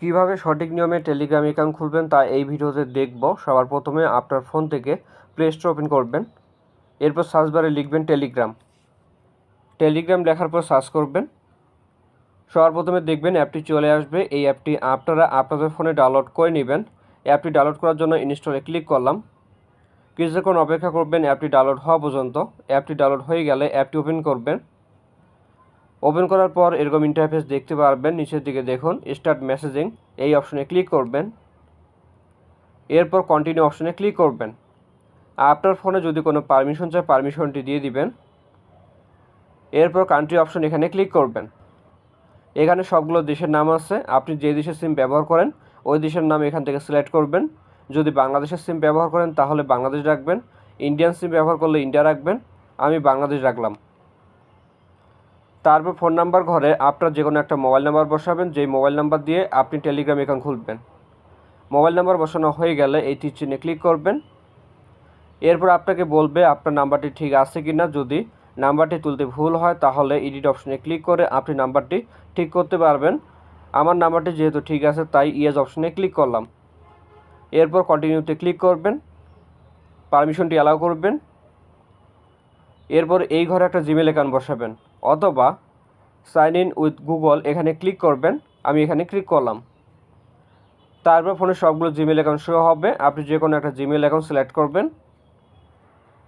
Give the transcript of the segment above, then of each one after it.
কিভাবে সঠিক নিয়মে টেলিগ্রাম অ্যাকাউন্ট খুলবেন তা এই ভিডিওতে দেখব। সবার প্রথমে আপনার ফোন থেকে প্লে স্টোর ওপেন করবেন, এরপর সার্চ বারে লিখবেন টেলিগ্রাম লেখার পর সার্চ করবেন। সবার প্রথমে দেখবেন অ্যাপটি চলে আসবে। এই অ্যাপটি আপনারা আপনাদের ফোনে ডাউনলোড করে নেবেন। অ্যাপটি ডাউনলোড করার জন্য ইনস্টলে ক্লিক করলাম। কিছুক্ষণ অপেক্ষা করবেন অ্যাপটি ডাউনলোড হওয়া পর্যন্ত। অ্যাপটি ডাউনলোড হয়ে গেলে অ্যাপটি ওপেন করবেন। ওপেন করার পর এরকম ইন্টারফেস দেখতে পারবেন। নিচের দিকে দেখুন স্টার্ট মেসেজিং, এই অপশনে ক্লিক করবেন। এরপর কন্টিনিউ অপশনে ক্লিক করবেন। আপনার ফোনে যদি কোনো পারমিশন চায় পারমিশনটি দিয়ে দিবেন। এরপর কান্ট্রি অপশন এখানে ক্লিক করবেন। এখানে সবগুলো দেশের নাম আছে, আপনি যে দেশের সিম ব্যবহার করেন ওই দেশের নাম এখান থেকে সিলেক্ট করবেন। যদি বাংলাদেশের সিম ব্যবহার করেন তাহলে বাংলাদেশ রাখবেন, ইন্ডিয়ান সিম ব্যবহার করলে ইন্ডিয়া রাখবেন। আমি বাংলাদেশ রাখলাম। তারপর ফোন নাম্বার ঘরে আপনার যে কোনো একটা মোবাইল নাম্বার বসাবেন, যেই মোবাইল নাম্বার দিয়ে আপনি টেলিগ্রাম অ্যাকাউন্ট খুলবেন। মোবাইল নাম্বার বসানো হয়ে গেলে এই তীর চিহ্নে ক্লিক করবেন। এরপর আপনাকে বলবে আপনার নাম্বারটি ঠিক আছে কি না। যদি নাম্বারটি তুলতে ভুল হয় তাহলে এডিট অপশনে ক্লিক করে আপনি নাম্বারটি ঠিক করতে পারবেন। আমার নাম্বারটি যেহেতু ঠিক আছে তাই ইয়েস অপশনে ক্লিক করলাম। এরপর কন্টিনিউতে ক্লিক করবেন, পারমিশনটি অ্যালাউ করবেন। এরপর এই ঘরে একটা জিমেল অ্যাকাউন্ট বসাবেন অথবা সাইন ইন উইথ গুগল এখানে ক্লিক করবেন। আমি এখানে ক্লিক করলাম। তারপর ফোনে সবগুলো জিমেল অ্যাকাউন্ট শো হবে। আপনি যে কোনো একটা জিমেল অ্যাকাউন্ট সিলেক্ট করবেন।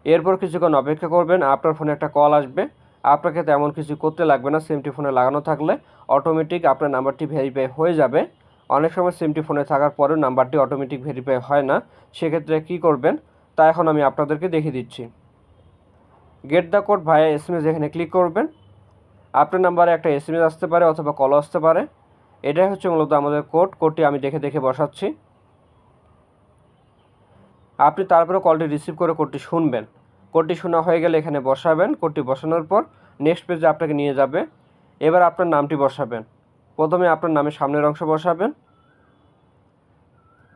এরপর কিছুক্ষণ অপেক্ষা করবেন, আপনার ফোনে একটা কল আসবে। আপনাকে তেমন কিছু করতে লাগবে না, সিমটি ফোনে লাগানো থাকলে অটোমেটিক আপনার নাম্বারটি ভেরিফাই হয়ে যাবে। অনেক সময় সিমটি ফোনে থাকার পরেও নাম্বারটি অটোমেটিক ভেরিফাই হয় না, সেক্ষেত্রে কী করবেন তা এখন আমি আপনাদেরকে দেখিয়ে দিচ্ছি। Get the code via SMS এখানে ক্লিক করবেন। আপনার নাম্বারে একটা SMS আসতে পারে অথবা কল আসতে পারে। এটাই হচ্ছে মূলত আমাদের কোডটি আমি দেখে বসাচ্ছি। আপনি তারপরে কলটি রিসিভ করে কোডটি শুনবেন। কোডটি শোনা হয়ে গেলে এখানে বসাবেন। কোডটি বসানোর পর নেক্সট পেজে আপনাকে নিয়ে যাবে। এবার আপনার নামটি বসাবেন। প্রথমে আপনার নামের সামনের অংশ বসাবেন,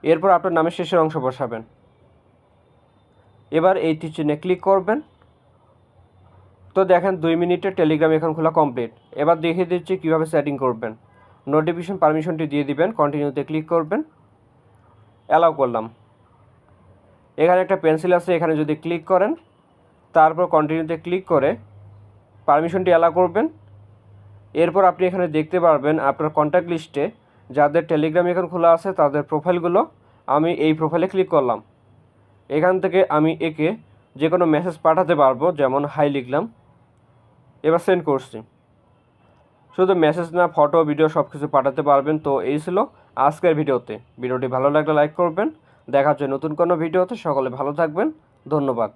এরপর আপনার নামের শেষের অংশ বসাবেন। এবার এই তীর চিহ্নে ক্লিক করবেন। তো দেখেন 2 মিনিটে টেলিগ্রাম এখন খোলা কমপ্লিট। এবার দেখিয়ে দিচ্ছি কীভাবে সেটিং করবেন। নোটিফিকেশন পারমিশনটি দিয়ে দিবেন, কন্টিনিউতে ক্লিক করবেন, অ্যালাউ করলাম। এখানে একটা পেন্সিল আছে, এখানে যদি ক্লিক করেন তারপর কন্টিনিউতে ক্লিক করে পারমিশনটি অ্যালাউ করবেন। এরপর আপনি এখানে দেখতে পারবেন আপনার কন্ট্যাক্ট লিস্টে যাদের টেলিগ্রাম অ্যাকাউন্ট খোলা আছে তাদের প্রোফাইলগুলো। আমি এই প্রোফাইলে ক্লিক করলাম। এখান থেকে আমি একে যে কোনো মেসেজ পাঠাতে পারবো, যেমন হাই লিখলাম, এবার সেন্ড করছি। শুধু মেসেজ না, ফটো ভিডিও সব কিছু পাঠাতে পারবেন। তো এই ছিল আজকের ভিডিওটি ভালো লাগলে লাইক করবেন। দেখা হচ্ছে নতুন কোনো ভিডিওতে। সকলে ভালো থাকবেন, ধন্যবাদ।